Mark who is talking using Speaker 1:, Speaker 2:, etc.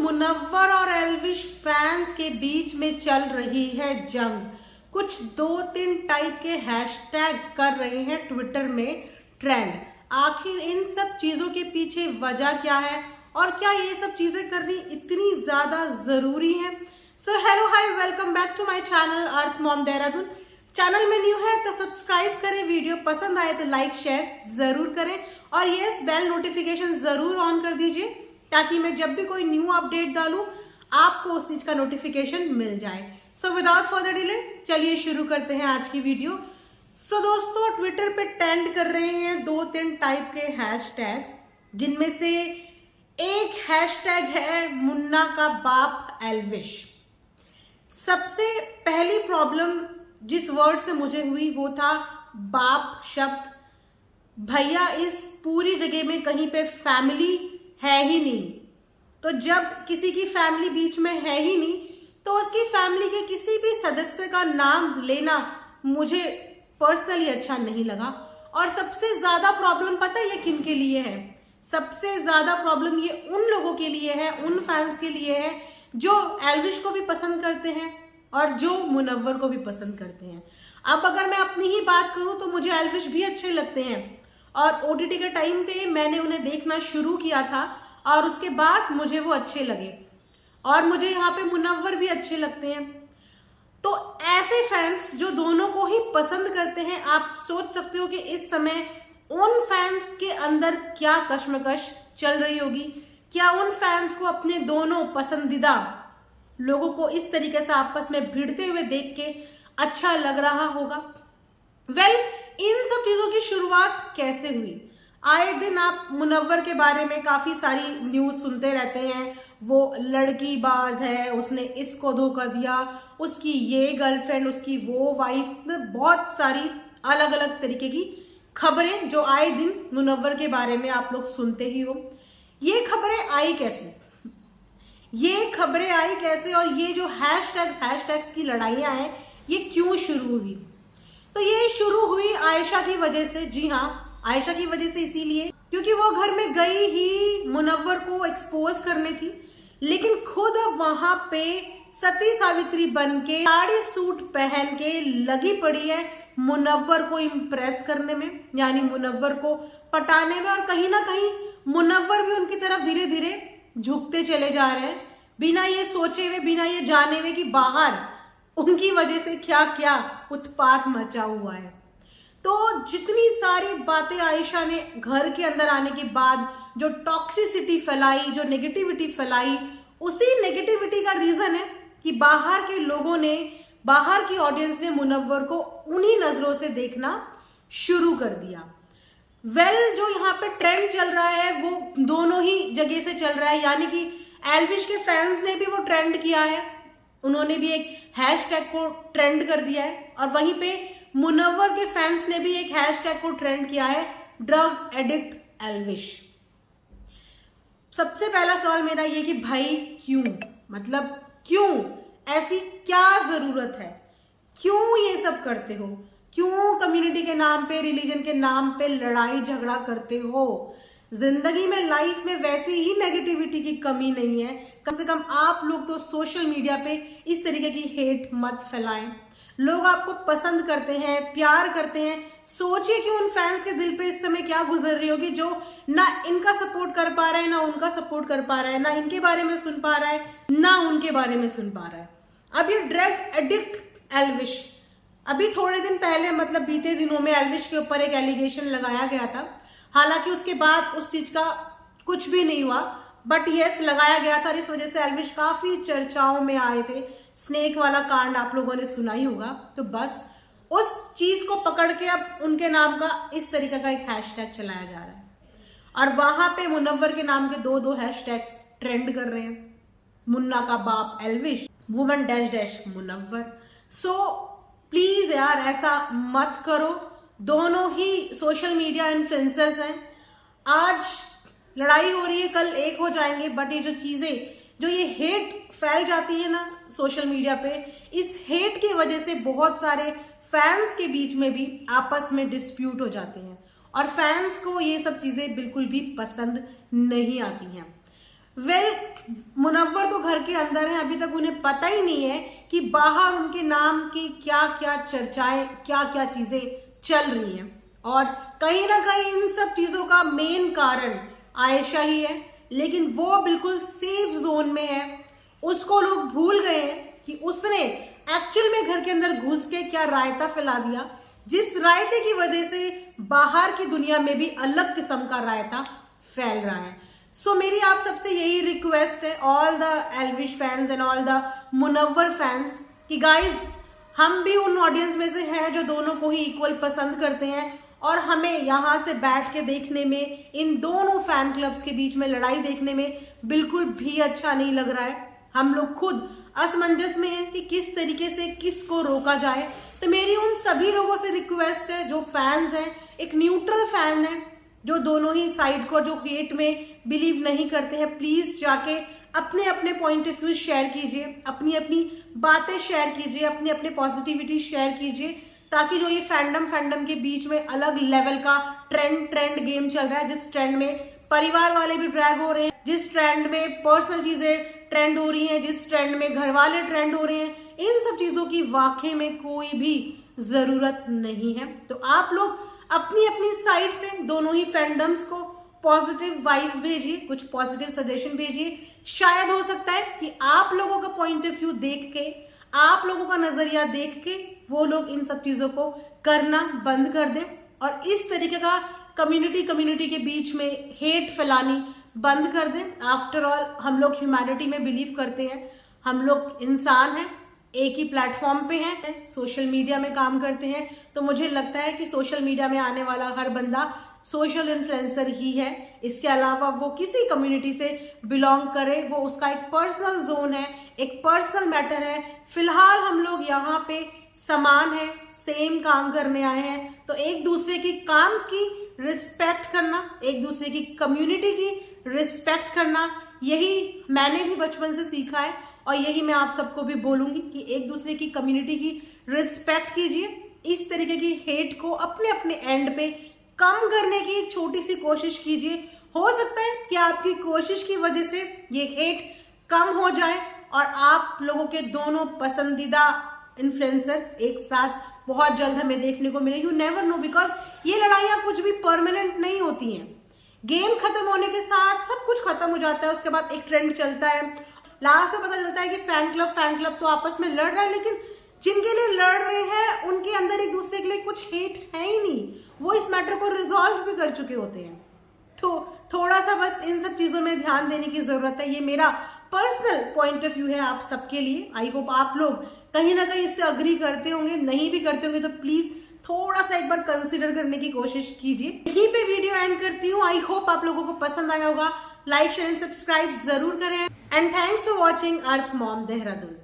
Speaker 1: मुनव्वर और एल्विश फैंस के बीच में चल रही है जंग। कुछ 2-3 टाइप के हैशटैग कर रहे हैं ट्विटर में ट्रेंड। आखिर इन सब चीजों के पीछे वजह क्या है और क्या ये सब चीजें करनी इतनी ज्यादा जरूरी है? So hello hi, welcome back to my channel earth mom Dehradun. Channel में न्यू है तो सब्सक्राइब करें, वीडियो पसंद आए तो लाइक शेयर जरूर करें और यस बेल नोटिफिकेशन जरूर ऑन कर दीजिए ताकि मैं जब भी कोई न्यू अपडेट डालूं आपको उस चीज का नोटिफिकेशन मिल जाए। सो विदाउट फर्दर डिले चलिए शुरू करते हैं आज की वीडियो। सो दोस्तों, ट्विटर पे ट्रेंड कर रहे हैं 2-3 टाइप के हैशटैग्स, जिनमें से एक हैशटैग है मुन्ना का बाप एल्विश। सबसे पहली प्रॉब्लम जिस वर्ड से मुझे हुई वो था बाप शब्द। भैया इस पूरी जगह में कहीं पे फैमिली है ही नहीं, तो जब किसी की फैमिली बीच में है ही नहीं तो उसकी फैमिली के किसी भी सदस्य का नाम लेना मुझे पर्सनली अच्छा नहीं लगा। और सबसे ज्यादा प्रॉब्लम पता है ये किन के लिए है? सबसे ज्यादा प्रॉब्लम ये उन लोगों के लिए है, उन फैंस के लिए है जो एल्विश को भी पसंद करते हैं और जो मुनव्वर को भी पसंद करते हैं। अब अगर मैं अपनी ही बात करूं तो मुझे एल्विश भी अच्छे लगते हैं और ओटीटी के टाइम पे मैंने उन्हें देखना शुरू किया था और उसके बाद मुझे वो अच्छे लगे और मुझे यहाँ पे मुनव्वर भी अच्छे लगते हैं। तो ऐसे फैंस जो दोनों को ही पसंद करते हैं, आप सोच सकते हो कि इस समय उन फैंस के अंदर क्या कश्मकश चल रही होगी। क्या उन फैंस को अपने दोनों पसंदीदा लोगों को इस तरीके से आपस में भिड़ते हुए देख के अच्छा लग रहा होगा? इन सब चीजों की शुरुआत कैसे हुई? आए दिन आप मुनव्वर के बारे में काफी सारी न्यूज सुनते रहते हैं। वो लड़की बाज है, उसने इसको धोखा दिया, उसकी ये गर्लफ्रेंड, उसकी वो वाइफ, बहुत सारी अलग अलग तरीके की खबरें जो आए दिन मुनव्वर के बारे में आप लोग सुनते ही हो। ये खबरें आई कैसे? और ये जो हैशटैग्स की लड़ाइयां हैं ये क्यों शुरू हुई? तो ये शुरू हुई आयशा की वजह से। जी हाँ, आयशा की वजह से इसीलिए क्योंकि वो घर में गई ही मुनव्वर को एक्सपोज करने थी, लेकिन खुद वहां पे सती सावित्री बन के साड़ी सूट पहन के लगी पड़ी है मुनव्वर को इम्प्रेस करने में, यानी मुनव्वर को पटाने में। और कहीं ना कहीं मुनव्वर भी उनकी तरफ धीरे धीरे झुकते चले जा रहे हैं, बिना ये सोचे हुए, बिना ये जाने हुए कि बाहर उनकी वजह से क्या क्या उत्पात मचा हुआ है। तो जितनी सारी बातें आयशा ने घर के अंदर आने के बाद जो टॉक्सिसिटी फैलाई, जो नेगेटिविटी फैलाई, उसी नेगेटिविटी का रीजन है कि बाहर के लोगों ने, बाहर की ऑडियंस ने मुनव्वर को उन्हीं नजरों से देखना शुरू कर दिया। जो यहाँ पे ट्रेंड चल रहा है वो दोनों ही जगह से चल रहा है, यानी कि एल्विश के फैंस ने भी वो ट्रेंड किया है, उन्होंने भी एक हैशटैग को ट्रेंड कर दिया है, और वहीं पे मुनव्वर के फैंस ने भी एक हैशटैग को ट्रेंड किया है, ड्रग एडिक्ट एल्विश। सबसे पहला सवाल मेरा ये कि भाई क्यों, मतलब क्यों, ऐसी क्या जरूरत है? क्यों ये सब करते हो? क्यों कम्युनिटी के नाम पे, रिलीजन के नाम पे लड़ाई झगड़ा करते हो? जिंदगी में, लाइफ में वैसे ही नेगेटिविटी की कमी नहीं है, कम से कम आप लोग तो सोशल मीडिया पे इस तरीके की हेट मत फैलाएं। लोग आपको पसंद करते हैं, प्यार करते हैं। सोचिए कि उन फैंस के दिल पे इस समय क्या गुजर रही होगी जो ना इनका सपोर्ट कर पा रहा है, ना उनका सपोर्ट कर पा रहा है, ना इनके बारे में सुन पा रहा है, ना उनके बारे में सुन पा रहा है। अब ये ड्रग एडिक्ट एल्विश, अभी थोड़े दिन पहले, मतलब बीते दिनों में एल्विश के ऊपर एक एलिगेशन लगाया गया था। हालांकि उसके बाद उस चीज का कुछ भी नहीं हुआ, बट यस लगाया गया था। इस वजह से एल्विश काफी चर्चाओं में आए थे। स्नेक वाला कांड आप लोगों ने सुना ही होगा। तो बस उस चीज को पकड़ के अब उनके नाम का इस तरीके का एक हैशटैग चलाया जा रहा है और वहां पे मुनव्वर के नाम के दो हैशटैग्स ट्रेंड कर रहे हैं, मुन्ना का बाप Elvish, woman dash dash Munawar. So please यार ऐसा मत करो। दोनों ही सोशल मीडिया इन्फ्लुएंसर्स हैं। आज लड़ाई हो रही है, कल एक हो जाएंगे, बट ये जो चीजें, जो ये हेट फैल जाती है ना सोशल मीडिया पे, इस हेट की वजह से बहुत सारे फैंस के बीच में भी आपस में डिस्प्यूट हो जाते हैं और फैंस को ये सब चीजें बिल्कुल भी पसंद नहीं आती हैं। मुनव्वर तो घर के अंदर है, अभी तक उन्हें पता ही नहीं है कि बाहर उनके नाम की क्या क्या चर्चाएं, क्या क्या चीजें चल रही हैं। और कहीं ना कहीं इन सब चीजों का मेन कारण आयशा ही है, लेकिन वो बिल्कुल सेफ जोन में है। उसको लोग भूल गए हैं कि उसने एक्चुअल में घर के अंदर घुस के क्या रायता फैला दिया, जिस रायते की वजह से बाहर की दुनिया में भी अलग किस्म का रायता फैल रहा है। सो मेरी आप सबसे यही रिक्वेस्ट है, all the Elvish fans and all the Munawar fans, कि गाइज हम भी उन ऑडियंस में से हैं जो दोनों को ही इक्वल पसंद करते हैं, और हमें यहां से बैठ के देखने में, इन दोनों फैन क्लब्स के बीच में लड़ाई देखने में बिल्कुल भी अच्छा नहीं लग रहा है। हम लोग खुद असमंजस में हैं कि किस तरीके से किसको रोका जाए। तो मेरी उन सभी लोगों से रिक्वेस्ट है जो फैंस हैं, एक न्यूट्रल फैन है जो दोनों ही साइड को, जो हेट में बिलीव नहीं करते हैं, प्लीज जाके अपने अपने पॉइंट ऑफ व्यू शेयर कीजिए, अपनी अपनी बातें शेयर कीजिए, अपनी अपनी पॉजिटिविटी शेयर कीजिए, ताकि जो ये फैंडम के बीच में अलग लेवल का ट्रेंड गेम चल रहा है, जिस ट्रेंड में परिवार वाले भी ड्रैग हो रहे हैं, जिस ट्रेंड में पर्सनल चीजें ट्रेंड हो रही हैं, जिस ट्रेंड में घर वाले ट्रेंड हो रहे हैं, इन सब चीजों की वाकई में कोई भी जरूरत नहीं है। तो आप लोग अपनी अपनी साइड से दोनों ही फैंडम्स को पॉजिटिव वाइब्स भेजिए, कुछ पॉजिटिव सजेशन भेजिए। शायद हो सकता है कि आप लोगों का पॉइंट ऑफ व्यू देख के, आप लोगों का नजरिया देख के वो लोग इन सब चीजों को करना बंद कर दें और इस तरीके का कम्युनिटी के बीच में हेट फैलानी बंद कर दें। आफ्टर ऑल हम लोग ह्यूमैनिटी में बिलीव करते हैं, हम लोग इंसान हैं, एक ही प्लेटफॉर्म पे हैं, सोशल मीडिया में काम करते हैं। तो मुझे लगता है कि सोशल मीडिया में आने वाला हर बंदा सोशल इन्फ्लुएंसर ही है। इसके अलावा वो किसी कम्युनिटी से बिलोंग करे, वो उसका एक पर्सनल जोन है, एक पर्सनल मैटर है। फिलहाल हम लोग यहाँ पे समान है, सेम काम करने आए हैं। तो एक दूसरे की काम की रिस्पेक्ट करना, एक दूसरे की कम्युनिटी की रिस्पेक्ट करना, यही मैंने भी बचपन से सीखा है और यही मैं आप सबको भी बोलूंगी कि एक दूसरे की कम्युनिटी की रिस्पेक्ट कीजिए। इस तरीके की हेट को अपने अपने एंड पे कम करने की एक छोटी सी कोशिश कीजिए। हो सकता है कि आपकी कोशिश की वजह से ये हेट कम हो जाए और आप लोगों के दोनों पसंदीदा इन्फ्लुएंसर्स एक साथ बहुत जल्द हमें देखने को मिले। यू नेवर नो, बिकॉज ये लड़ाइयां कुछ भी परमानेंट नहीं होती हैं। गेम खत्म होने के साथ सब कुछ खत्म हो जाता है, उसके बाद एक ट्रेंड चलता है, लास्ट में पता चलता है कि फैन क्लब तो आपस में लड़ रहा है, लेकिन जिनके लिए लड़ रहे हैं उनके अंदर एक दूसरे के लिए कुछ हेट है ही नहीं, वो इस मैटर को रिजॉल्व भी कर चुके होते हैं। तो थोड़ा सा बस इन सब चीजों में ध्यान देने की जरूरत है। ये मेरा पर्सनल पॉइंट ऑफ व्यू है आप सबके लिए। आई होप आप लोग कहीं ना कहीं इससे अग्री करते होंगे, नहीं भी करते होंगे तो प्लीज थोड़ा सा एक बार कंसिडर करने की कोशिश कीजिए। यहीं पे वीडियो एंड करती हूँ। आई होप आप लोगों को पसंद आया होगा। लाइक शेयर एंड सब्सक्राइब जरूर करें and thanks for watching earth mom Dehradun.